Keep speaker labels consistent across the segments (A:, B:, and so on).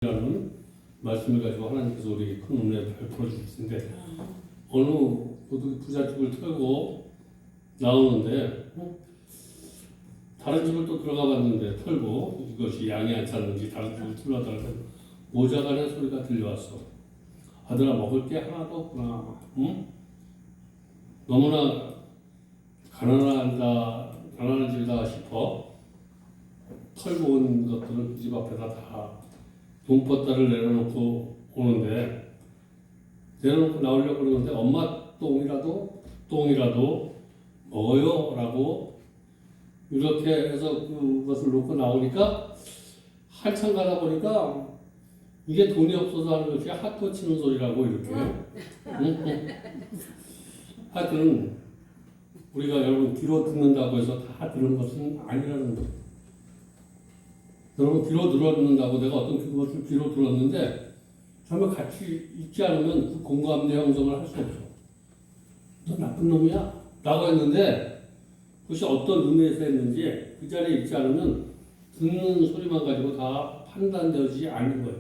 A: 라는 말씀을 가지고 하나님께서 우리에게 큰 은혜를 베풀어 주시는데 어느 부잣집을 털고 나오는데 다른 집을 또 들어가 봤는데 털고 이것이 양이 안 찼는지 다른 집을 털어다가 모자라는 소리가 들려왔어. 아들아, 먹을 게 하나도 없구나. 응? 너무나 가난한 집이다 싶어 털고 온 것들은 그 집 앞에다 다 돈보따를 내려놓고 오는데, 내려놓고 나오려고 그러는데 엄마 똥이라도 먹어요 라고 이렇게 해서 그것을 놓고 나오니까 한참 가다 보니까 이게 돈이 없어서 하는 것이 핫도 치는 소리라고 이렇게. 하여튼 우리가 여러분 귀로 듣는다고 해서 다 들은 것은 아니라는 거예요. 여러분 귀로 들었는다고 내가 어떤 것을 귀로 들었는데 정말 같이 있지 않으면 그 공감대 형성을 할 수 없어. 너 나쁜 놈이야? 라고 했는데 그것이 어떤 의미에서 했는지 그 자리에 있지 않으면 듣는 소리만 가지고 다 판단되지 않는 거예요.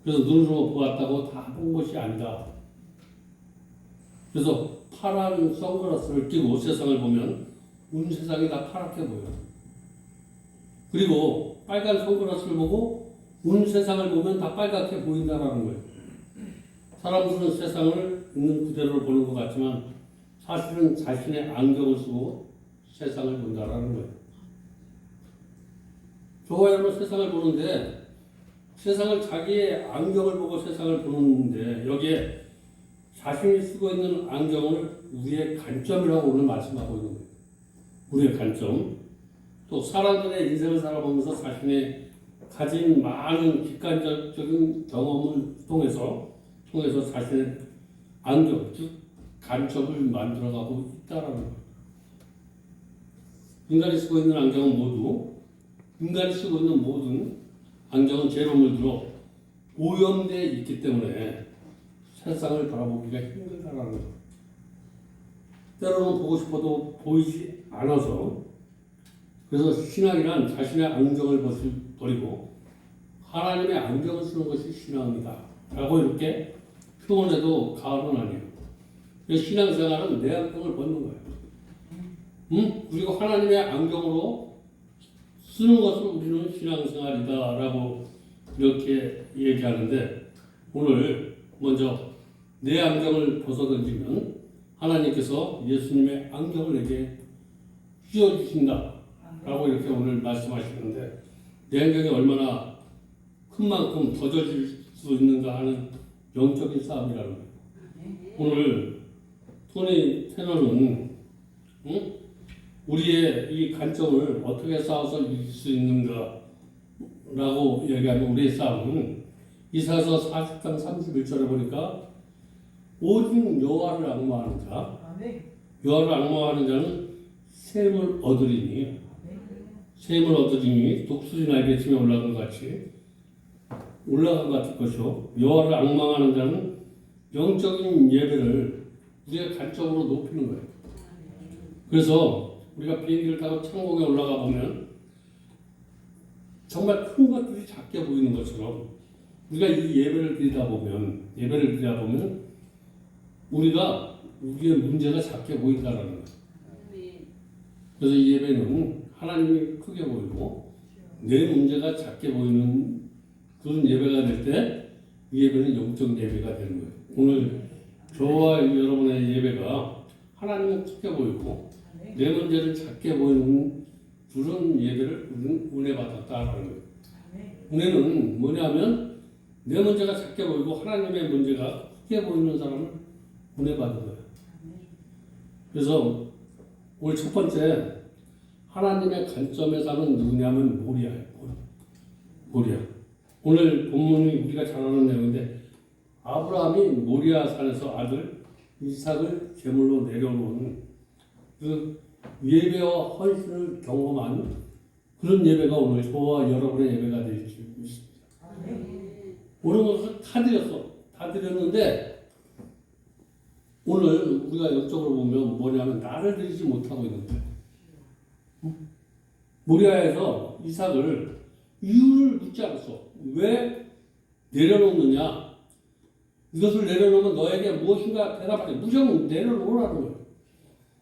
A: 그래서 눈으로 보았다고 다 본 것이 아니다. 그래서 파란 선글라스를 끼고 세상을 보면 온 세상이 다 파랗게 보여요. 그리고 빨간 선글라스를 보고 온 세상을 보면 다 빨갛게 보인다라는 거예요. 사람들은 세상을 있는 그대로 보는 것 같지만 사실은 자신의 안경을 쓰고 세상을 본다라는 거예요. 저와 여러분 세상을 보는데 세상을 자기의 안경을 보고 세상을 보는데 여기에 자신이 쓰고 있는 안경을 우리의 관점이라고 오늘 말씀하고 있는 거예요. 우리의 관점. 또 사람들의 인생을 살아보면서 자신의 가진 많은 객관적인 경험을 통해서 자신의 안경, 즉 관점을 만들어가고 있다라는 거예요. 인간이 쓰고 있는 모든 안경은 죄로 물들어 오염되어 있기 때문에 세상을 바라보기가 힘들다라는 거예요. 때로는 보고 싶어도 보이지 않아서, 그래서 신앙이란 자신의 안경을 버리고 하나님의 안경을 쓰는 것이 신앙이다 라고 이렇게 표현해도 과언은 아니에요. 신앙생활은 내 안경을 벗는 거예요. 그리고 하나님의 안경으로 쓰는 것을 우리는 신앙생활이다 라고 이렇게 얘기하는데, 오늘 먼저 내 안경을 벗어던지면 하나님께서 예수님의 안경을 내게 씌워주신다 라고 이렇게 오늘 말씀하시는데, 내 안경이 얼마나 큰 만큼 젖어질 수 있는가 하는 영적인 싸움이라는 거예요. 오늘 토니 테너는 우리의 이 관점을 어떻게 쌓아서 이길 수 있는가 라고 얘기하는 우리의 싸움은 이사야서 40장 31절에 보니까 오직 여호와를 앙모하는 자는 샘을 얻으리니 독수리 날개치며 올라간 것 같을 것이요, 여호와를 앙망하는 자는 영적인 예배를 우리의 관점으로 높이는 거예요. 그래서 우리가 비행기를 타고 천국에 올라가 보면 정말 큰 것들이 작게 보이는 것처럼 우리가 이 예배를 드리다 보면 우리의 문제가 작게 보인다라는 거예요. 그래서 이 예배는 하나님이 크게 보이고 내 문제가 작게 보이는 그런 예배가 될 때 이 예배는 영적 예배가 되는 거예요. 오늘 저와 여러분의 예배가 하나님은 크게 보이고 내 문제를 작게 보이는 그런 예배를 우리는 은혜 받았다라는 거예요. 은혜는 뭐냐면 내 문제가 작게 보이고 하나님의 문제가 크게 보이는 사람을 은혜 받은 거예요. 그래서 오늘 첫 번째, 하나님의 관점에 사는 누구냐면 모리아예요. 모리아. 오늘 본문이 우리가 잘 아는 내용인데, 아브라함이 모리아 산에서 아들 이삭을 제물로 내려놓은 그 예배와 헌신을 경험한 그런 예배가 오늘 저와 여러분의 예배가 될 수 있습니다. 오늘 것을 다 드렸는데 오늘 우리가 영적으로 보면 뭐냐면 나를 드리지 못하고 있는 거예요. 모리아에서 이삭을 이유를 묻지 않았어. 왜 내려놓느냐? 이것을 내려놓으면 너에게 무엇인가 대답하지. 무조건 내려놓으라는 거예요.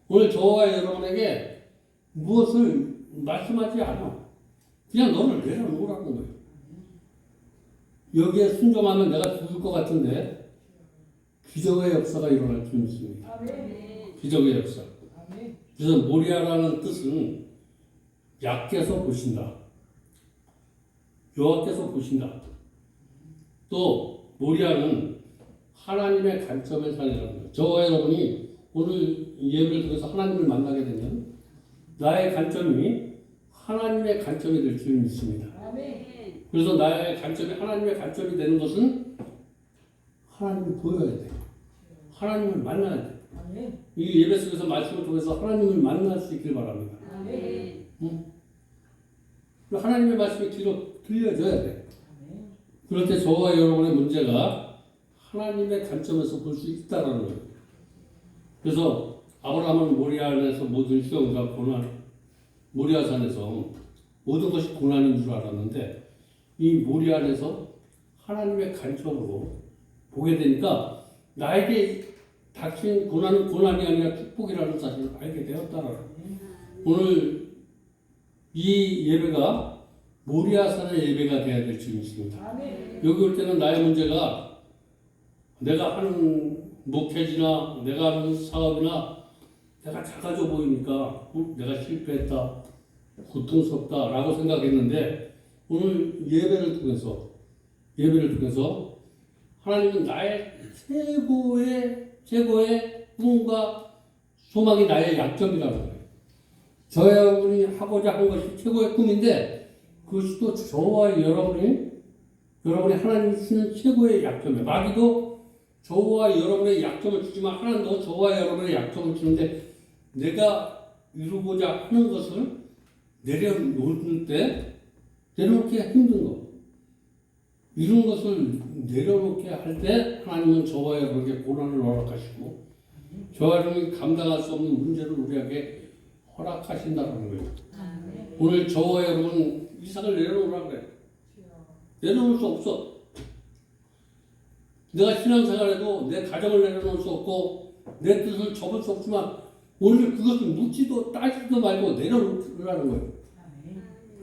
A: 오늘 저와 여러분에게 무엇을 말씀하지 않아. 그냥 너를 내려놓으라는 거예요. 여기에 순종하면 내가 죽을 것 같은데 기적의 역사가 일어날 줄 믿습니다. 기적의 역사. 그래서 모리아라는 뜻은 약께서 보신다. 여호와께서 보신다. 또 모리아는 하나님의 관점에서 살리라는 거예요. 저와 여러분이 오늘 예배를 통해서 하나님을 만나게 되면 나의 관점이 하나님의 관점이 될 줄 믿습니다. 그래서 나의 관점이 하나님의 관점이 되는 것은 하나님을 보여야 돼. 하나님을 만나야 돼. 이 예배 속에서 말씀을 통해서 하나님을 만날 수 있길 바랍니다. 응? 하나님의 말씀이 귀로 들려줘야 돼. 그럴 때 저와 여러분의 문제가 하나님의 관점에서 볼 수 있다라는 거예요. 그래서 아브라함은 모리아산에서 모든 시험과 고난, 모리아산에서 모든 것이 고난인 줄 알았는데 이 모리아산에서 하나님의 관점으로 보게 되니까 나에게 닥친 고난은 고난이 아니라 축복이라는 사실을 알게 되었다라는 거예요. 오늘 이 예배가 모리아산의 예배가 되어야 될 줄 믿습니다. 여기 올 때는 나의 문제가 내가 하는 목회지나 내가 하는 사업이나 내가 작아져 보이니까 내가 실패했다, 고통스럽다라고 생각했는데 오늘 예배를 통해서 하나님은 나의 최고의 꿈과 소망이 나의 약점이라는 거예요. 저와 여러분이 하고자 한 것이 최고의 꿈인데 그것이 또 저와 여러분이 하나님이 주시는 최고의 약점이에요. 마귀도 저와 여러분의 약점을 주지만 하나님도 저와 여러분의 약점을 주는데 내가 이루고자 하는 것을 내려놓을 때 내려놓기 힘든 거. 이런 것을 내려놓게 할 때 하나님은 저와 여러분에게 고난을 허락하시고 저와 여러분이 감당할 수 없는 문제를 우리에게 허락하신다는 거예요. 오늘 저와 여러분 이삭을 내려놓으라고 그래. 내려놓을 수 없어. 내가 신앙생활에도 내 가정을 내려놓을 수 없고 내 뜻을 접을 수 없지만 오늘 그것을 묻지도 따지도 말고 내려놓으라는 거예요.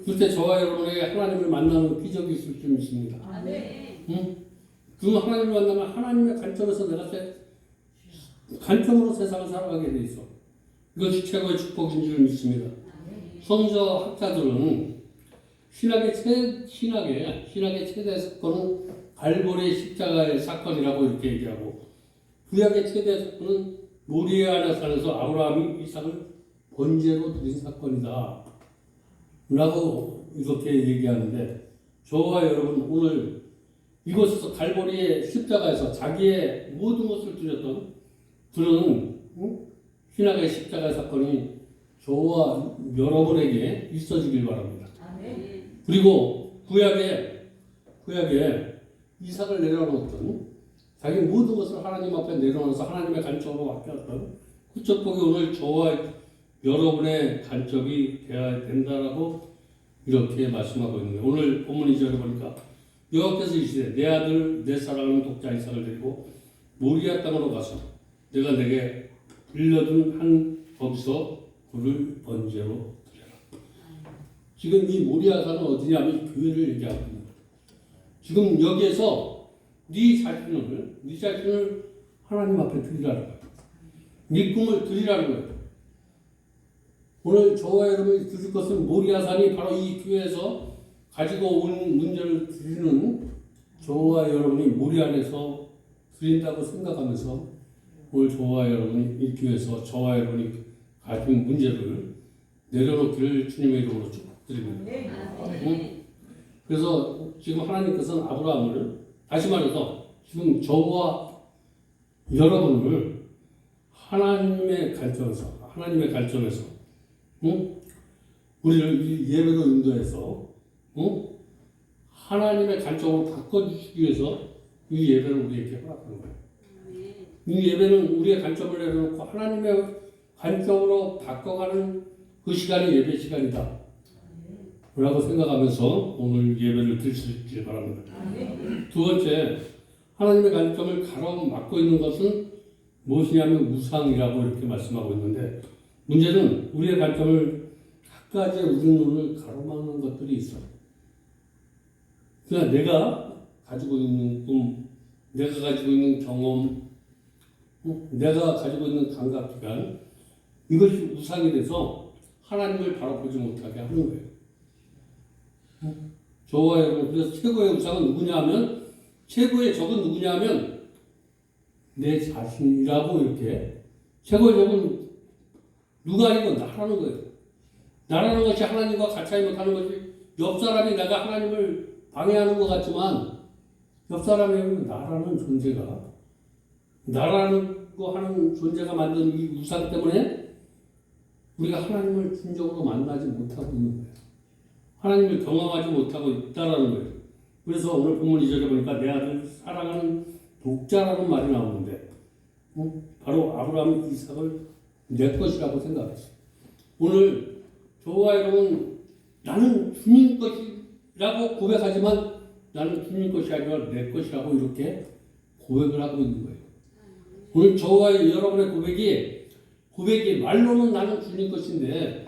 A: 그때 저와 여러분에게 하나님을 만나는 기적이 있을 줄 믿습니다. 응? 그 하나님을 만나면 하나님의 관점에서 내가 관점으로 세상을 살아가게 돼 있어. 이것이 최고의 축복인 줄 믿습니다. 성서 학자들은 신학의 최대 사건은 갈보리 십자가의 사건이라고 이렇게 얘기하고 구약의 최대 사건은 모리아산에서 아브라함이 이삭을 번제로 드린 사건이다 라고 이렇게 얘기하는데 저와 여러분 오늘 이곳에서 갈보리의 십자가에서 자기의 모든 것을 드렸던 그런 신학의 십자가 사건이 저와 여러분에게 있어지길 바랍니다. 그리고 구약에 이삭을 내려놓았던 자기 모든 것을 하나님 앞에 내려놓아서 하나님의 관점으로 맡겼던 그 축복이 오늘 저와 여러분의 관점이 되어야 된다라고 이렇게 말씀하고 있는 거예요. 오늘 본문 2절에 보니까 여호와께서 이르시되 내 아들 내 사랑하는 독자 이삭을 데리고 모리아 땅으로 가서 내가 내게 빌려준 한 거기서 그를 번제로 드려라. 지금 이 모리아산은 어디냐면 교회를 얘기하고 있는 거예요. 지금 여기에서 네 자신을 하나님 앞에 드리라는 거예요. 네 꿈을 드리라는 거예요. 오늘 저와 여러분이 드릴 것은 모리아산이 바로 이 교회에서 가지고 온 문제를 드리는 저와 여러분이 모리아산에서 드린다고 생각하면서 오늘 저와 여러분이 이 교회에서 저와 여러분이 가진 문제를 내려놓기를 주님의 이름으로 축복드립니다. 그래서 지금 하나님께서는 아브라함을 다시 말해서 지금 저와 여러분을 하나님의 관점에서 우리를 이 예배로 인도해서 하나님의 관점으로 바꿔주시기 위해서 이 예배를 우리에게 허락하는 거예요. 이 예배는 우리의 관점을 내려놓고 하나님의 관점으로 바꿔가는 그 시간이 예배 시간이다. 라고 생각하면서 오늘 예배를 드리시길 바랍니다. 두 번째, 하나님의 관점을 가로막고 있는 것은 무엇이냐면 우상이라고 이렇게 말씀하고 있는데, 문제는 우리의 관점을 갖가지의 우리 눈을 가로막는 것들이 있어. 그냥 내가 가지고 있는 꿈, 내가 가지고 있는 경험, 내가 가지고 있는 감각기관, 이것이 우상이 돼서 하나님을 바라보지 못하게 하는 거예요. 저와 여러분, 그래서 최고의 우상은 누구냐 하면, 최고의 적은 누구냐 하면 내 자신이라고. 이렇게 최고의 적은 누가 아니고 나라는 거예요. 나라는 것이 하나님과 같이 못하는 것이, 옆 사람이 내가 하나님을 방해하는 것 같지만 옆 사람이 나라는 존재가, 나라는 거 하는 존재가 만든 이 우상 때문에 우리가 하나님을 진정으로 만나지 못하고 있는 거예요. 하나님을 경험하지 못하고 있다라는 거예요. 그래서 오늘 본문 2절에 보니까 내 아들 사랑하는 독자라는 말이 나오는데, 바로 아브라함이 이삭을 내 것이라고 생각했어요. 오늘 저와 여러분, 나는 주님 것이라고 고백하지만 나는 주님 것이 아니라 내 것이라고 이렇게 고백을 하고 있는 거예요. 오늘 저와 여러분의 고백이 말로는 나는 주님 것인데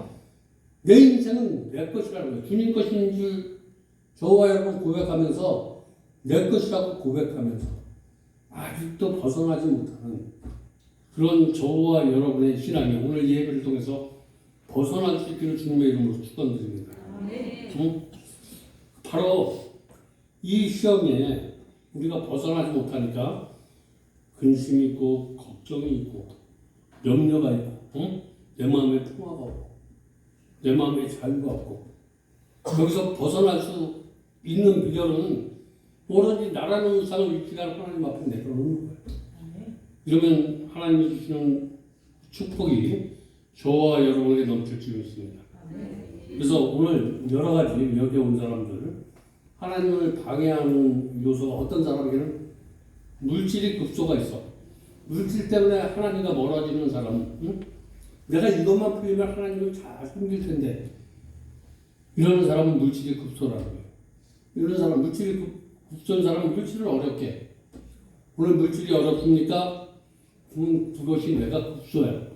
A: 내 인생은 내 것이라는 거예요. 주님 것인 줄 저와 여러분 고백하면서, 내 것이라고 고백하면서 아직도 벗어나지 못하는 그런 저와 여러분의 신앙이 오늘 예배를 통해서 벗어날 수 있기를 주님의 이름으로 축원드립니다. 바로 이 시험에 우리가 벗어나지 못하니까 근심이 있고 걱정이 있고 염려가 있고, 내 마음에 평화가 없고 내 마음에 자유가 없고, 여기서 벗어날 수 있는 비결은 오로지 나라는 우상을 위치하는 하나님 앞에 내려놓는 거예요. 이러면 하나님이 주시는 축복이 저와 여러분에게 넘칠 줄 믿습니다. 그래서 오늘 여러 가지 여기 온 사람들, 하나님을 방해하는 요소가 어떤 사람에게는 물질이 급소가 있어. 물질 때문에 하나님과 멀어지는 사람, 내가 이것만 풀리면 하나님을 잘 섬길 텐데, 이러는 사람은 물질이 급소라는 거예요. 이런 사람, 물질이 급소인 사람은 물질을 어렵게 해. 오늘 물질이 어렵습니까? 그것이 내가 급소야.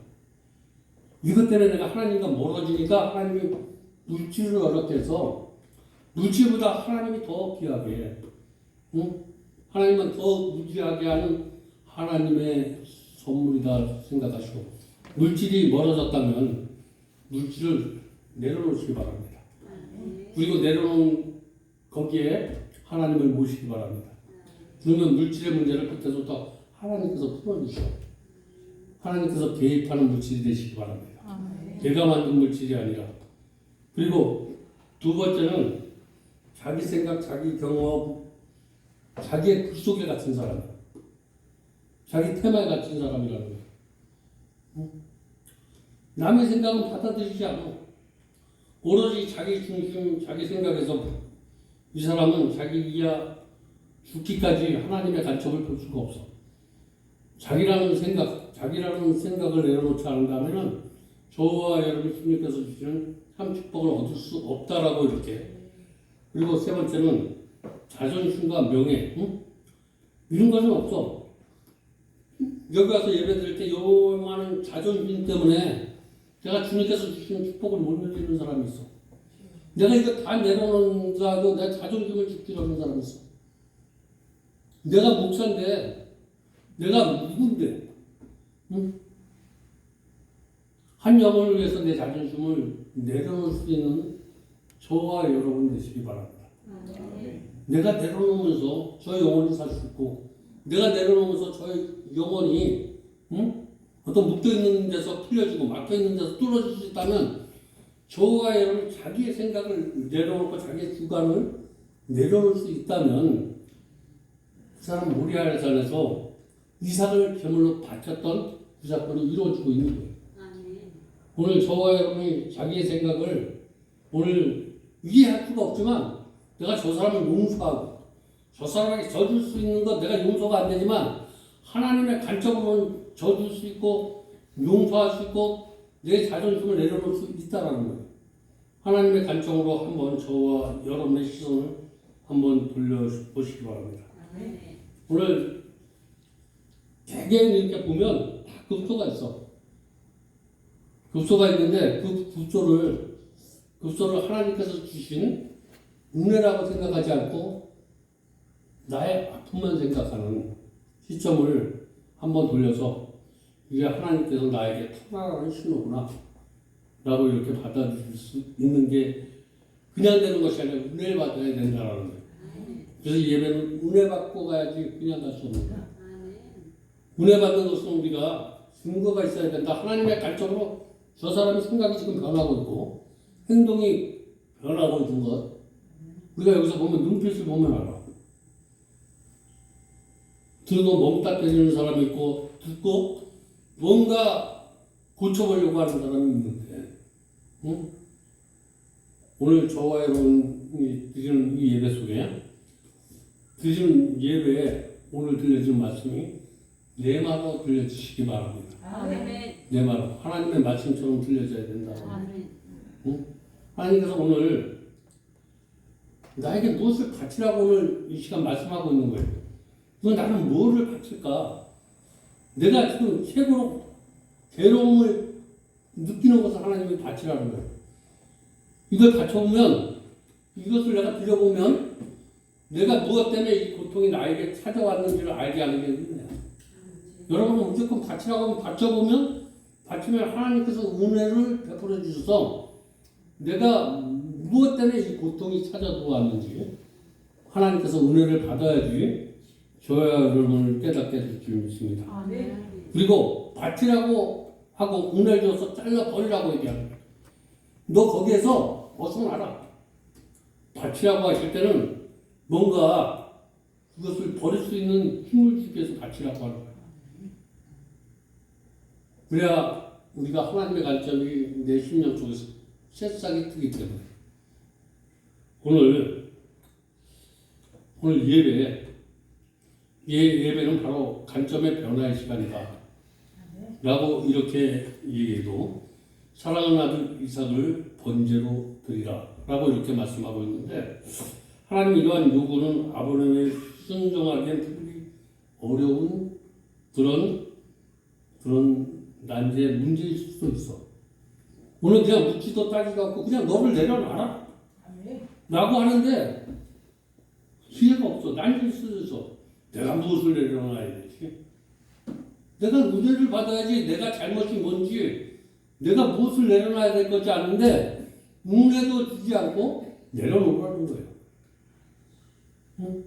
A: 이것 때문에 내가 하나님과 멀어지니까 하나님이 물질을 어렵게 해서 물질보다 하나님이 더 귀하게, 하나님만 더 무지하게 하는 하나님의 선물이다 생각하시고, 물질이 멀어졌다면 물질을 내려놓으시기 바랍니다. 그리고 내려놓은 거기에 하나님을 모시기 바랍니다. 그러면 물질의 문제를 끝에서부터 하나님께서 풀어주셔. 하나님께서 개입하는 물질이 되시기 바랍니다. 내가 만든 물질이 아니라. 그리고 두 번째는 자기 생각, 자기 경험, 자기의 글 속에 갇힌 사람, 자기 테마에 갇힌 사람이라는 거예요. 남의 생각은 받아들이지 않아. 오로지 자기 중심, 자기 생각에서 이 사람은 자기 이하 죽기까지 하나님의 간첩을 볼 수가 없어. 자기라는 생각을 내려놓지 않는다면 저와 여러분 주님께서 주시는 참 축복을 얻을 수 없다라고 이렇게. 그리고 세 번째는 자존심과 명예, 이런 것은 없어. 여기 와서 예배 드릴 때 요만한 자존심 때문에 내가 주님께서 주시는 축복을 못 누리는 사람이 있어. 내가 이거 다 내려놓는다고 내 자존심을 지키려는 사람이 있어. 내가 목사인데, 내가 누군데, 한 영혼을 위해서 내 자존심을 내려놓을 수 있는 저와 여러분 되시기 바랍니다. 내가 내려놓으면서 저 영혼이 살 수 있고, 내가 내려놓으면서 저 영혼이 어떤 묶여있는 데서 풀려지고 막혀있는 데서 뚫어질 수 있다면, 저와 여러분 자기의 생각을 내려놓고 자기의 주관을 내려놓을 수 있다면 그 사람 모리아의 산에서 이삭을 제물로 바쳤던 그 사건이 이루어지고 있는 거예요. 오늘 저와 여러분이 자기의 생각을 오늘 이해할 수가 없지만, 내가 저 사람을 용서하고 저 사람에게 져줄 수 있는 것 내가 용서가 안 되지만 하나님의 관점으로는 져줄 수 있고 용서할 수 있고 내 자존심을 내려놓을 수 있다라는 거예요. 하나님의 관점으로 한번 저와 여러분의 시선을 한번 돌려보시기 바랍니다. 오늘 대개 이렇게 보면 다 급소가 있어. 급소가 있는데 그 급소를 하나님께서 주신 은혜라고 생각하지 않고 나의 아픔만 생각하는 시점을 한번 돌려서 이게 하나님께서 나에게 터나라는 신호구나 라고 이렇게 받아들일 수 있는 게 그냥 되는 것이 아니라 은혜를 받아야 된다라는 거예요. 그래서 예배는 은혜 받고 가야지 그냥 갈 수 없는 거예요. 은혜 받는 것은 우리가 증거가 있어야 된다. 하나님의 관점으로 저 사람의 생각이 지금 변하고 있고 행동이 변하고 있는 것. 우리가 여기서 보면 눈빛을 보면 알아. 들고 멍딱 때리는 사람이 있고 듣고 뭔가 고쳐보려고 하는 사람이 있는데 응? 오늘 저와 여러분이 드리는 이 예배 속에 드리는 예배에 오늘 들려주는 말씀이 내 말로 들려주시기 바랍니다.
B: 아멘.
A: 내 말로 하나님의 말씀처럼 들려져야 된다.
B: 아멘.
A: 응? 하나님께서 오늘 나에게 무엇을 바치라고 오늘 이 시간 말씀하고 있는 거예요. 그럼 나는 뭐를 바칠까? 내가 지금 최고로 괴로움을 느끼는 것을 하나님이 바치라는 거예요. 이걸 바쳐보면 이것을 내가 들여보면 내가 무엇 때문에 이 고통이 나에게 찾아왔는지를 알게 하는 게 은혜야. 여러분은 무조건 바치라고 하면 바치면 하나님께서 은혜를 베풀어 주셔서 내가 무엇 때문에 이 고통이 찾아왔는지 하나님께서 은혜를 받아야지 저야 여러분을 깨닫게 될 줄 믿습니다.
B: 아멘.
A: 그리고 바치라고 하고 은혜를 줘서 잘라버리라고 얘기합니다. 너 거기에서 어서 알아. 바치라고 하실 때는 뭔가 그것을 버릴 수 있는 힘을 주기 위해서 바치라고 하는 거예요. 그래야 우리가 하나님의 관점이 내 심령 속에서 새싹이 트기 때문에 오늘 예배는 바로 관점의 변화의 시간이다 라고 이렇게 얘기해도 사랑하는 아들 이삭을 번제로 드리라 라고 이렇게 말씀하고 있는데 하나님 이러한 요구는 아브라함의 순종하기엔 특별히 어려운 그런 난제의 문제일 수도 있어. 오늘 그냥 묻지도 따지도 않고 그냥 너를 내려놔라 라고 하는데 기회가 없어. 난제일 수도 있어. 내가 무엇을 내려놔야 되지? 내가 은혜를 받아야지. 내가 잘못이 뭔지 내가 무엇을 내려놔야 될 것이 아는데 은혜도 주지 않고 내려놓으라는 거예요. 응?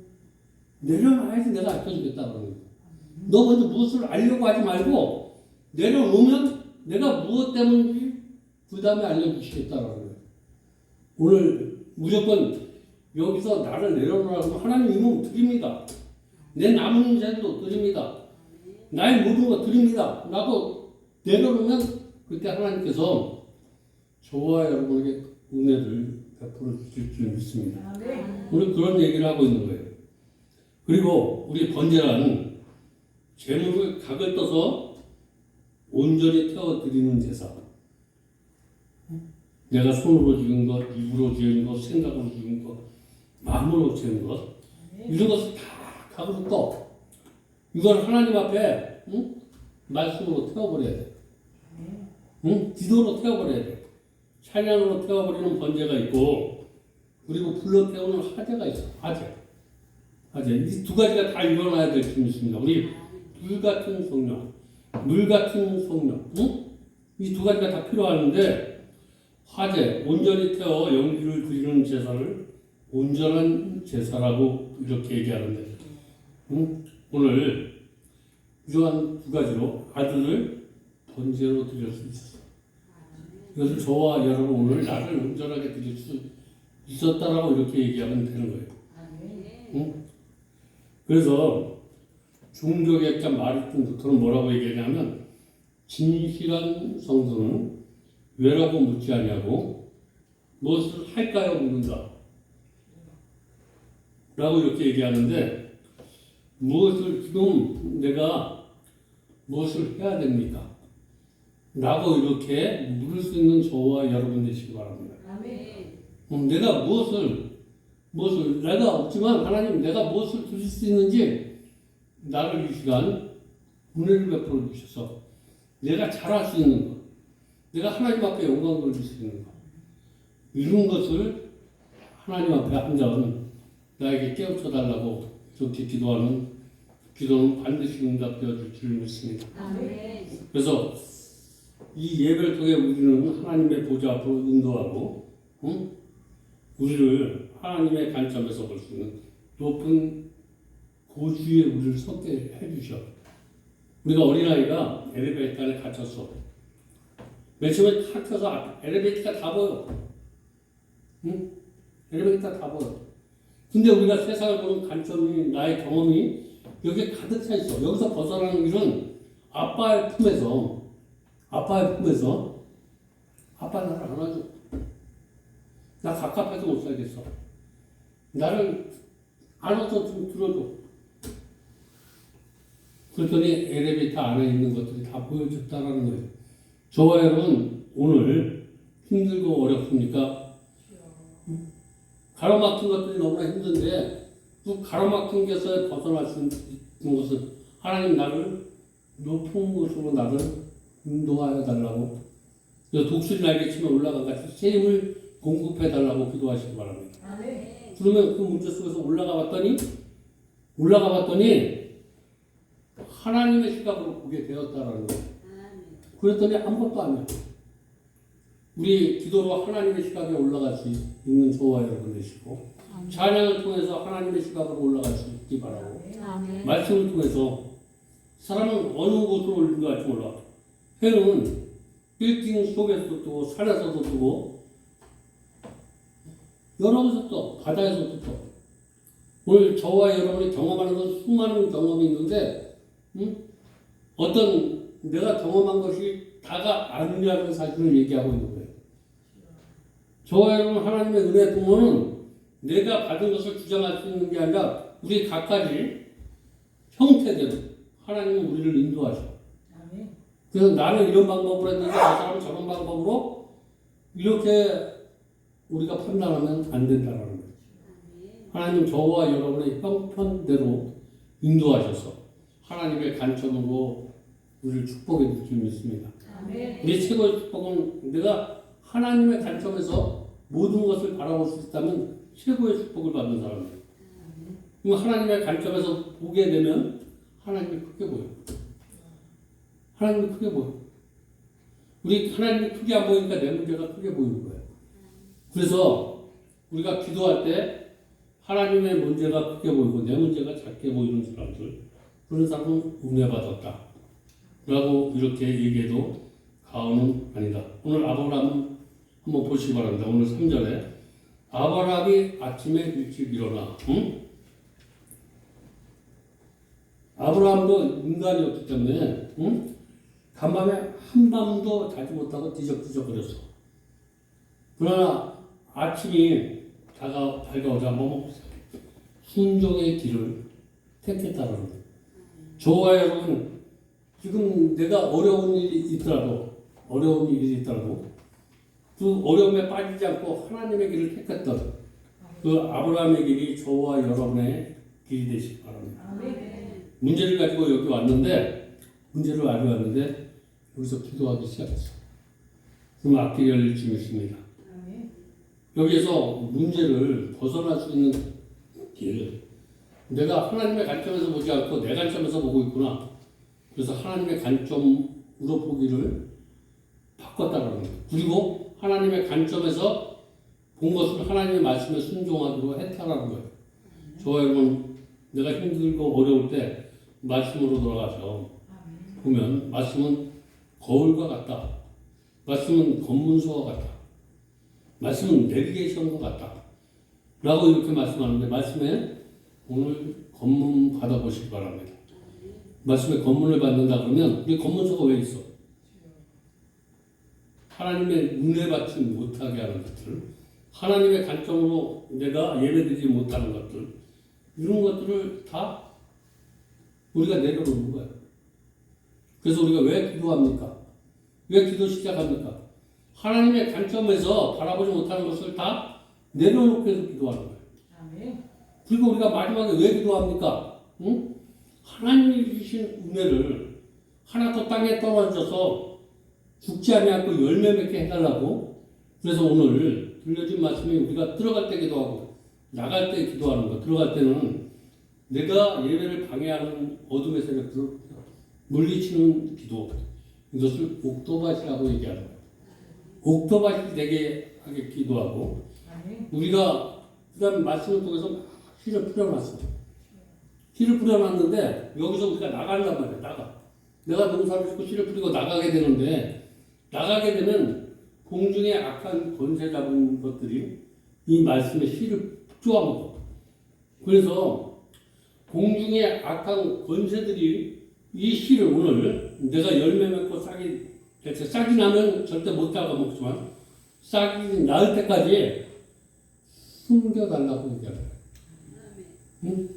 A: 내려놔야지 내가 알려주겠다는 거예요. 너 먼저 무엇을 알려고 하지 말고 내려놓으면 내가 무엇 때문인지 그 다음에 알려주시겠다는 거예요. 오늘 무조건 여기서 나를 내려놓으라고 하나님 이 몸 드립니다. 내 남은 인생도 드립니다. 나의 모든 것 드립니다. 라고 내려놓으면 그때 하나님께서 저와 여러분에게 은혜를 베풀어 주실 줄 믿습니다. 우리 그런 얘기를 하고 있는 거예요. 그리고 우리 번제라는 재물을 각을 떠서 온전히 태워드리는 제사. 내가 손으로 지은 것, 입으로 지은 것, 생각으로 지은 것, 마음으로 지은 것 이런 것을 다 각으로 떠. 이걸 하나님 앞에 말씀으로 태워버려야 돼. 기도로 태워버려야 돼. 찬양으로 태워버리는 번제가 있고 그리고 불로 태우는 화제가 있어. 화제. 이 두 가지가 다 일어나야 될 줄 믿습니다. 우리 불 같은 성령, 물 같은 성령, 이 두 가지가 다 필요하는데 화제, 온전히 태워 연기를 드리는 제사를 온전한 제사라고 이렇게 얘기하는데 오늘 이러한 두 가지로 아들을 번제로 드릴 수 있었어요. 이것을 저와 여러분 오늘 나를 온전하게 드릴 수 있었다라고 이렇게 얘기하면 되는 거예요. 그래서 종교개혁자 마르틴 루터는 뭐라고 얘기하냐면 진실한 성도는 왜라고 묻지 아니하고 무엇을 할까요 묻는다 라고 이렇게 얘기하는데 무엇을 지금 내가 무엇을 해야 됩니까? 라고 이렇게 물을 수 있는 저와 여러분 되시기 바랍니다.
B: 아멘.
A: 내가 무엇을 내가 없지만 하나님 내가 무엇을 드릴 수 있는지 나를 이 시간 은혜를 베풀어 주셔서 내가 잘할 수 있는 것, 내가 하나님 앞에 영광 돌릴 수 있는 것, 이런 것을 하나님 앞에 한자는 나에게 깨우쳐 달라고 그렇게 기도하는 기도는 반드시 응답되어 줄 줄 믿습니다. 그래서 이 예배를 통해 우리는 하나님의 보좌 앞으로 인도하고, 우리를 하나님의 관점에서 볼 수 있는 높은 고주에 우리를 섰게 해주셔. 우리가 어린아이가 엘리베이터 안에 갇혔어. 맨 처음에 탁 켜서 엘리베이터가 다 보여. 엘리베이터 다 보여. 근데 우리가 세상을 보는 관점이, 나의 경험이 여기에 가득 차 있어. 여기서 벗어나는 길은 아빠의 품에서 아빠 나를 안아줘. 나 갑갑해서 못 살겠어. 나를 안아서 좀 들어줘. 그랬더니 엘리베이터 안에 있는 것들이 다 보여줬다라는 거예요. 저와 여러분 오늘 힘들고 어렵습니까? 가로막힌 것들이 너무나 힘든데 그 가로막힌 것에서 벗어날 수 있는 것은 하나님 나를 높은 곳으로 나를 인도하여 달라고, 독수리 날개치며 올라간 같이 새 힘을 공급해 달라고 기도하시기 바랍니다. 그러면 그 문제 속에서 올라가 봤더니 하나님의 시각으로 보게 되었다라는 거예요. 그랬더니 아무것도 아니야. 우리 기도로 하나님의 시각에 올라갈 수 있는 저와 여러분 되시고, 찬양을 통해서 하나님의 시각으로 올라갈 수 있기 바라고, 말씀을 통해서 사람은 어느 곳으로 올린가 할지 몰라. 해는 빌딩 속에서도 뜨고 산에서도 뜨고 여러 곳에서 떠, 바다에서도 떠. 오늘 저와 여러분이 경험하는 건 수많은 경험이 있는데 어떤 내가 경험한 것이 다가 아니냐는 사실을 얘기하고 있는 거예요. 저와 여러분 하나님의 은혜 부모는 내가 받은 것을 주장할 수 있는 게 아니라 우리 각가지 형태대로 하나님은 우리를 인도하셔. 그래서 나는 이런 방법으로 했는데 저 사람은 저런 방법으로 이렇게 우리가 판단하면 안 된다는 거예요. 하나님 저와 여러분의 형편대로 인도하셔서 하나님의 관점으로 우리를 축복해 줄 줄 믿습니다. 우리 최고의 축복은 내가 하나님의 관점에서 모든 것을 바라볼 수 있다면 최고의 축복을 받는 사람이에요. 그럼 하나님의 관점에서 보게 되면 하나님이 크게 보여. 하나님이 크게 보여. 우리 하나님이 크게 안 보이니까 내 문제가 크게 보이는 거예요. 그래서 우리가 기도할 때 하나님의 문제가 크게 보이고 내 문제가 작게 보이는 사람들, 그런 사람은 은혜 받았다 라고 이렇게 얘기해도 과언은 아니다. 오늘 아브라함 한번 보시기 바랍니다. 오늘 3절에 아브라함이 아침에 일찍 일어나, 아브라함도 인간이었기 때문에 간밤에 한밤도 자지 못하고 뒤적뒤적거렸어. 그러나 아침이 밝아오자 순종의 길을 택했다는 거예요. 저와 여러분 지금 내가 어려운 일이 있더라도 그 어려움에 빠지지 않고 하나님의 길을 택했던 그 아브라함의 길이 저와 여러분의 길이 되시기 바랍니다. 문제를 가지고 여기 왔는데 여기서 기도하기 시작했어. 그럼 앞길이 열릴 줄 믿습니다. 여기에서 문제를 벗어날 수 있는 길, 내가 하나님의 관점에서 보지 않고 내 관점에서 보고 있구나. 그래서 하나님의 관점으로 보기를 바꿨다는 거예요. 그리고 하나님의 관점에서 본 것을 하나님의 말씀에 순종하기로 했다라는 거예요. 저와 여러분, 내가 힘들고 어려울 때 말씀으로 돌아가서 보면 말씀은 거울과 같다. 말씀은 검문소와 같다. 말씀은 내비게이션과 같다. 라고 이렇게 말씀하는데 말씀에 오늘 검문 받아보시기 바랍니다. 말씀에 검문을 받는다 그러면 우리 검문소가 왜 있어? 하나님의 은혜 받지 못하게 하는 것들, 하나님의 관점으로 내가 예배드리지 못하는 것들, 이런 것들을 다 우리가 내려놓는 거예요. 그래서 우리가 왜 기도합니까? 왜 기도 시작합니까? 하나님의 관점에서 바라보지 못하는 것을 다 내려놓고 해서 기도하는 거예요.
B: 아멘.
A: 그리고 우리가 마지막에 왜 기도합니까? 응? 하나님이 주신 은혜를 하나도 땅에 떨어져서 죽지 아니하고 열매 맺게 해달라고. 그래서 오늘 들려준 말씀이 우리가 들어갈 때 기도하고 나갈 때 기도하는 거. 들어갈 때는 내가 예배를 방해하는 어둠의 세력들을 물리치는 기도. 이것을 옥토밭이라고 얘기하는 거예요. 옥토밭이 되게 하게 기도하고
B: 아멘.
A: 우리가 그 다음에 말씀을 통해서 씨를 뿌려놨어. 씨를 뿌려놨는데 여기서 우리가 나간단 말이야. 나가. 내가 농사를 짓고 씨를 뿌리고 나가게 되는데 나가게 되면 공중에 악한 권세 잡은 것들이 이 말씀에 씨를 쪼아먹어. 그래서 공중에 악한 권세들이 이 씨를 오늘 내가 열매 맺고 싹이 나면 절대 못 잡아먹지만 싹이 나을 때까지 숨겨달라고 얘기하는 거예요. 응?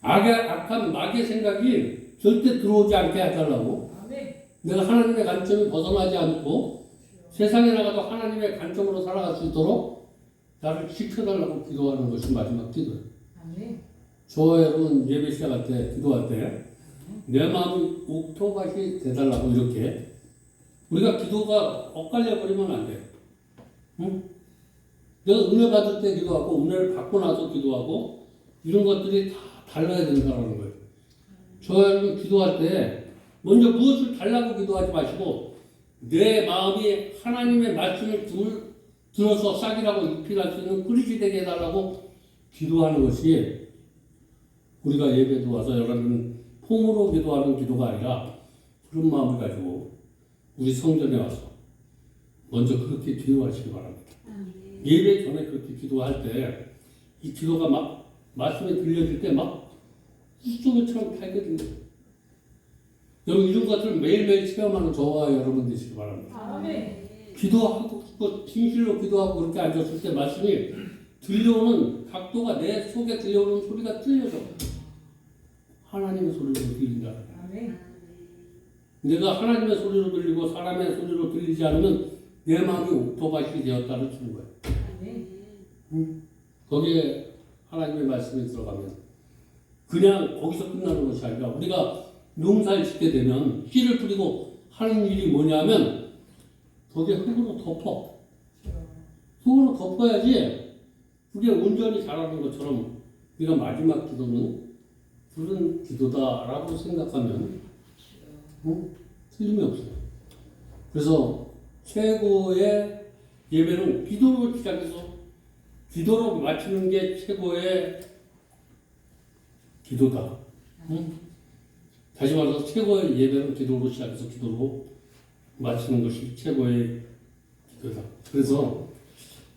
A: 악한 마귀의 생각이 절대 들어오지 않게 해달라고.
B: 아멘.
A: 내가 하나님의 관점이 벗어나지 않고 세상에 나가도 하나님의 관점으로 살아갈 수 있도록 나를 지켜달라고 기도하는 것이 마지막 기도예요.
B: 아멘.
A: 저 여러분 예배 시작할 때 기도할 때 내 마음이 옥토밭이 되달라고 이렇게 우리가 기도가 엇갈려 버리면 안 돼요. 응? 내가 은혜 받을 때 기도하고 은혜를 받고 나서 기도하고 이런 것들이 다 달라야 된다는 거예요. 저 여러분 기도할 때 먼저 무엇을 달라고 기도하지 마시고 내 마음이 하나님의 말씀을 들어서 싹이라고 입힐할 수 있는 뿌리지 되게 해달라고 기도하는 것이 우리가 예배도 와서 여러분 폼으로 기도하는 기도가 아니라 그런 마음을 가지고 우리 성전에 와서 먼저 그렇게 기도하시기 바랍니다. 예배 전에 그렇게 기도할 때 이 기도가 막 말씀에 들려질 때 막 수소문처럼 달거든요. 여러분 이런 것들을 매일매일 체험하는 저와 여러분 되시기 바랍니다.
B: 아멘.
A: 기도하고 진실로 기도하고 그렇게 앉았을 때 말씀이 들려오는 각도가 내 속에 들려오는 소리가 틀려져. 하나님의 소리로 들린다.
B: 아멘.
A: 내가 하나님의 소리로 들리고 사람의 소리로 들리지 않으면 내 마음이 옥토밭이 되었다는 주는 거예요.
B: 아멘.
A: 거기에 하나님의 말씀이 들어가면 그냥 거기서 끝나는 것이 아니라 우리가 농사를 짓게 되면 씨를 뿌리고 하는 일이 뭐냐면 거기에 흙으로 덮어. 흙으로 덮어야지 그게 온전히 자라는 것처럼 우리가 마지막 기도는 그런 기도다라고 생각하면 틀림이 없어요. 그래서 최고의 예배는 기도로 시작해서 기도로 마치는 게 최고의 기도다. 다시 말해서 최고의 예배는 기도로 시작해서 기도로 마치는 것이 최고의 기도다. 그래서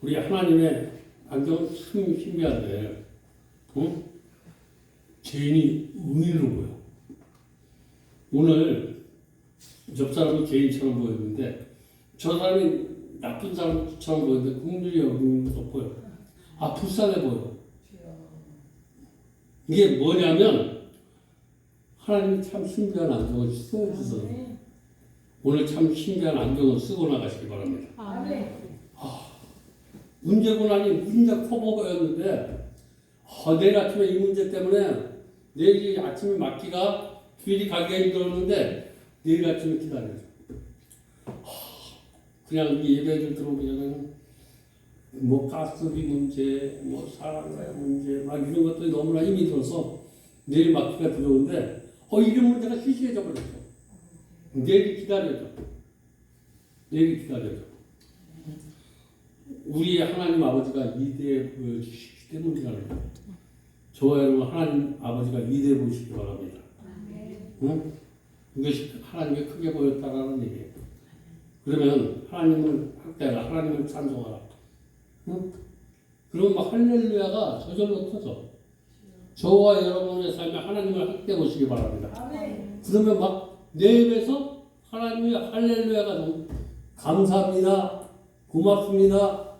A: 우리 하나님의 안경은 참 신기한데 죄인이 의인으로 보여. 오늘 옆 사람이 죄인처럼 보였는데 저 사람이 나쁜 사람처럼 보였는데 긍휼히 여기면서 보여. 불쌍해 보여. 이게 뭐냐면 하나님이 참 신비한 안경을 써주셔서 오늘 참 신비한 안경을 쓰고 나가시기 바랍니다.
B: 아멘.
A: 문제고 나니 문제 커 보였는데 내일 아침에 이 문제 때문에 내일 아침에 맞기가 길이 가기가 힘들었는데 내일 아침에 기다려줘. 그냥 이 예배를 들어보면은 뭐 가스비 문제, 뭐 사랑과의 문제, 막 이런 것들이 너무나 힘이 들어서 내일 맞기가 두려운데 이런 문제가 시시해져 버렸어. 내일 기다려줘. 내일 기다려줘. 우리 하나님 아버지가 이대에 보여주시기 때문이라는 거예요. 저와 여러분 하나님 아버지가 이대에 보시기 바랍니다. 응? 이것이 하나님이 크게 보였다라는 얘기예요. 그러면 하나님을 학대하라, 하나님을 찬송하라. 응? 그러면 막 할렐루야가 저절로 터져. 저와 여러분의 삶에 하나님을 학대해 보시기 바랍니다.
B: 아멘.
A: 그러면 막 내 입에서 하나님의 할렐루야가 너무 감사합니다, 고맙습니다,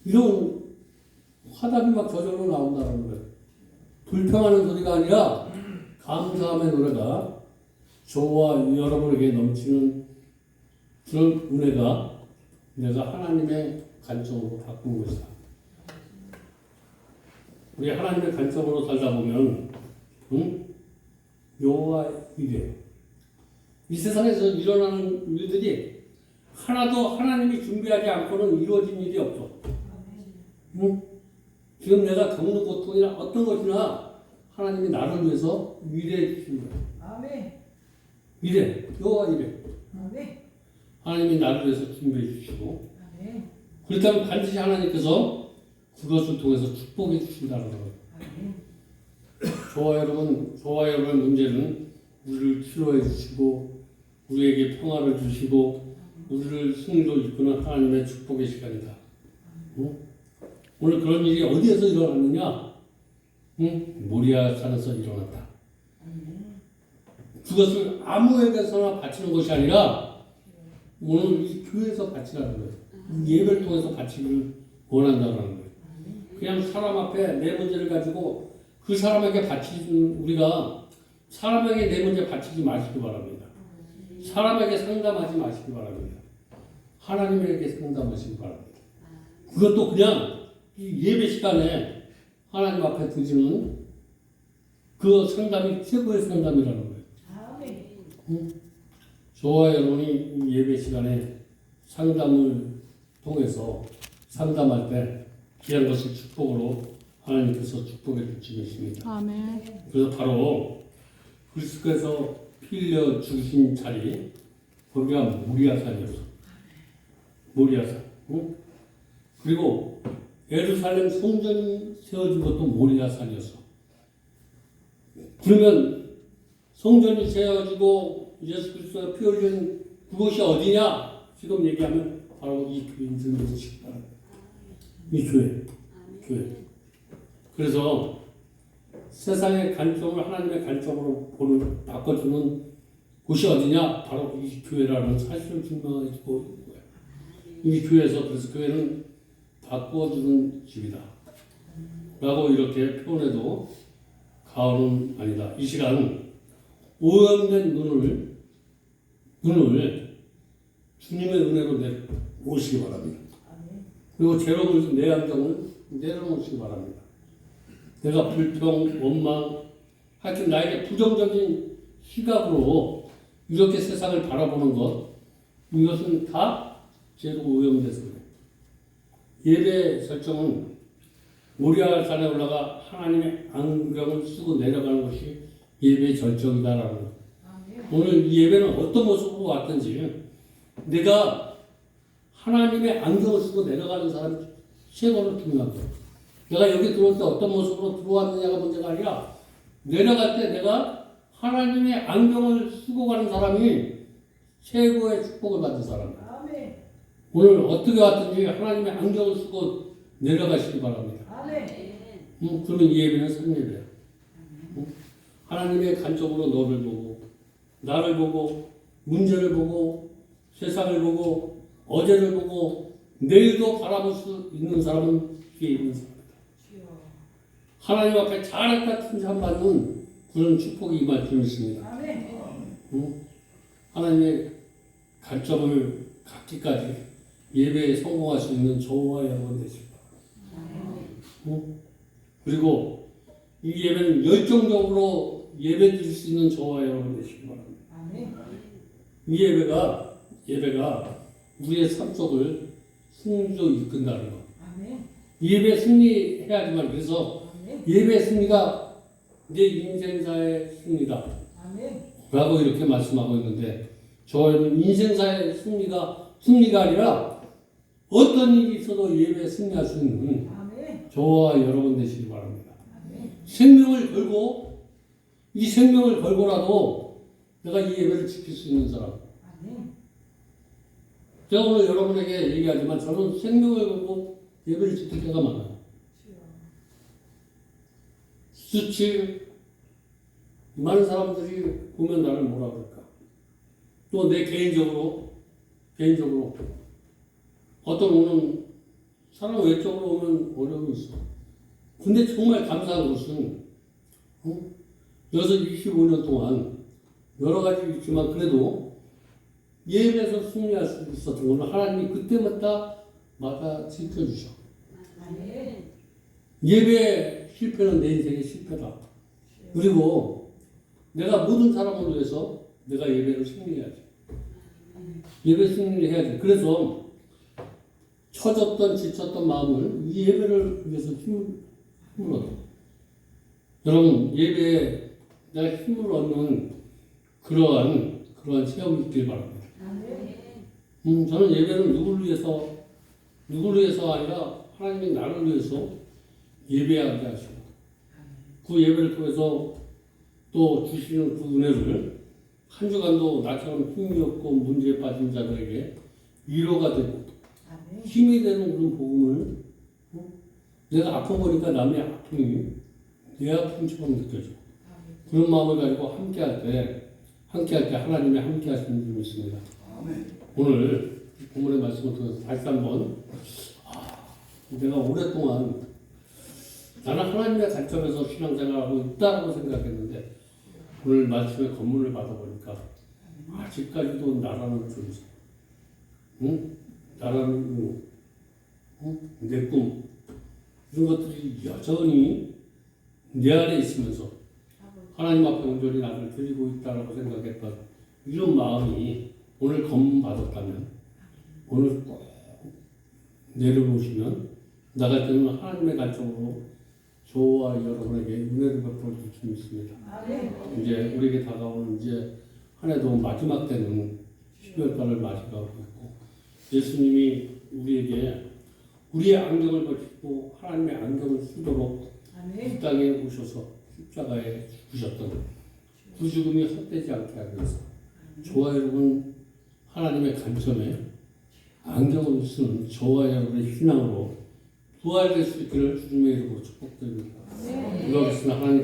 A: 이런 화답이 막 저절로 나온다는 거예요. 불평하는 소리가 아니라 감사함의 노래가 저와 여러분에게 넘치는 그런 은혜가 내가 하나님의 관점으로 바꾸는 것이다. 우리 하나님의 관점으로 살다 보면 여호와 이래. 이 세상에서 일어나는 일들이 하나도 하나님이 준비하지 않고는 이루어진 일이 없어. 지금 내가 겪는 고통이나 어떤 것이나 하나님이 나를 위해서 미래해 주신 거야.
B: 아멘.
A: 미래, 여호와 이래.
B: 아멘.
A: 하나님이 나를 위해서 준비해 주시고
B: 아멘.
A: 그렇다면 반드시 하나님께서 그것을 통해서 축복해 주신다는 거예요.
B: 아멘.
A: 저와 여러분의 문제는 우리를 치료해 주시고 우리에게 평화를 주시고 우리를 승리로 이끄는 하나님의 축복의 시간이다. 오늘 그런 일이 어디에서 일어났느냐? 모리아 산에서 일어났다. 그것을 아무에게서나 바치는 것이 아니라 오늘 이 교회에서 바치라는 거예요. 예배를 통해서 바치기를 원한다는 거예요. 그냥 사람 앞에 내 문제를 가지고 그 사람에게 바치는 우리가 사람에게 내 문제 바치지 마시기 바랍니다. 사람에게 상담하지 마시기 바랍니다. 하나님에게 상담하시기 바랍니다. 그것도 그냥 이 예배 시간에 하나님 앞에 드리는 그 상담이 최고의 상담이라는 거예요. 저와 여러분이 이 예배 시간에 상담을 통해서 상담할 때 귀한 것을 축복으로 하나님께서 축복해 주시겠습니다.
C: 아멘.
A: 그래서 바로 그리스도께서 피 흘려 죽으신 자리 거기가 모리아산이었어. 모리아산. 그리고 예루살렘 성전이 세워진 것도 모리아산이었어. 그러면 성전이 세워지고 예수 그리스도가 피 흘린 그곳이 어디냐? 지금 얘기하면 바로 이 교회인 줄 믿으시기 바랍니다. 이 교회. 그래서 세상의 관점을 하나님의 관점으로 바꿔주는 곳이 어디냐? 바로 이 교회라는 사실을 증명해주고 있는 거예요. 이 교회에서 그래서 교회는 바꿔주는 집이다. 라고 이렇게 표현해도 가오는 아니다. 이 시간 오염된 눈을 주님의 은혜로 내놓으시기 바랍니다. 그리고 죄로 물든 내 안경을 내려놓으시기 바랍니다. 내가 불평, 원망, 하여튼 나에게 부정적인 시각으로 이렇게 세상을 바라보는 것, 이것은 다 죄로 오염돼서 그래요. 예배 설정은 모리아 산에 올라가 하나님의 안경을 쓰고 내려가는 것이 예배의 절정이다라는 거예요. 오늘 이 예배는 어떤 모습으로 왔든지 내가 하나님의 안경을 쓰고 내려가는 사람이 최고로 중요한 거예요. 내가 여기 들어올 때 어떤 모습으로 들어왔느냐가 문제가 아니라 내려갈 때 내가 하나님의 안경을 쓰고 가는 사람이 최고의 축복을 받은 사람이에요. 오늘 어떻게 왔든지 하나님의 안경을 쓰고 내려가시기 바랍니다. 그러면 이 예배는 승리예배야. 하나님의 관점으로 너를 보고 나를 보고 문제를 보고 세상을 보고 어제를 보고 내일도 바라볼 수 있는 사람은 뒤에 있는 사람이다. 하나님 앞에 잘했다 칭찬받는 그런 축복이 임할 줄 믿습니다. 하나님의 관점을 갖기까지 예배에 성공할 수 있는 저와 여러분 되시기 바랍니다. 그리고 이 예배는 열정적으로 예배 드릴 수 있는 저와 여러분 되시기 바랍니다. 이 예배가 우리의 삶 속을 승리로 이끈다는 것. 이 예배 승리해야지만 그래서 예배 승리가 내 인생사의 승리다. 라고 이렇게 말씀하고 있는데 저희는 인생사의 승리가 아니라 어떤 일이 있어도 예배에 승리할 수 있는 저와 여러분 되시기 바랍니다. 생명을 걸고 이 생명을 걸고라도 내가 이 예배를 지킬 수 있는 사람. 제가 오늘 여러분에게 얘기하지만 저는 생명을 걸고 예배를 지킬 때가 많아요. 수치 많은 사람들이 보면 나를 뭐라 그럴까. 또 내 개인적으로 어떤 오는 사람 외적으로 오면 어려움이 있어. 근데 정말 감사한 것은 여기서 25년 동안 여러 가지 있지만 그래도 예배에서 승리할 수 있었던 것은 하나님이 그때마다 마다 지켜주셔.
B: 아멘.
A: 예배 실패는 내 인생의 실패다. 그리고 내가 모든 사람을 위해서 내가 예배를 승리해야지. 예배 승리를 해야지. 그래서 처졌던 지쳤던 마음을 이 예배를 위해서 힘을 얻어. 여러분 예배에 내가 힘을 얻는 그러한 체험이 있길 바랍니다.
B: 아멘.
A: 저는 예배는 누구를 위해서 아니라 하나님이 나를 위해서 예배하게 하시고 그 예배를 통해서 또 주시는 그 은혜를 한 주간도 나처럼 힘이 없고 문제에 빠진 자들에게 위로가 되고
B: 아멘.
A: 힘이 되는 그런 복음을 내가 아파 보니까 남의 아픔이 내 아픔처럼 느껴져. 그런 마음을 가지고 함께할 때 하나님이 함께 하시는 줄을 믿습니다. 오늘 본문의 말씀을 통해서 다시 한번 내가 오랫동안 나는 하나님의 관점에서 신앙생활하고 있다고 생각했는데 오늘 말씀의 검문을 받아보니까 아직까지도 나라는 존재, 나라는 내 꿈 이런 것들이 여전히 내 안에 있으면서 하나님 앞에 온전히 나를 드리고 있다고 생각했던 이런 마음이 오늘 검문 받았다면 오늘 꼭 내려놓으시면 나갈 때는 하나님의 관점으로 저와 여러분에게 은혜를 베풀어 줄 수 있습니다.
B: 아멘.
A: 이제 우리에게 다가오는 이제 한 해도 마지막 때는 12월달을 맞이하고 있고 예수님이 우리에게 우리의 안경을 벗고 하나님의 안경을 쓰도록 이
B: 아멘.
A: 땅에 오셔서 십자가에 죽으셨던 그 죽음이 헛되지 않게 하기 위해서 저와 여러분 하나님의 관점에 안경을 쓰는 저와 여러분의 신앙으로 부활될 수 있기를 주님의 이름으로 축복드립니다. 기도하겠습니다. 하나님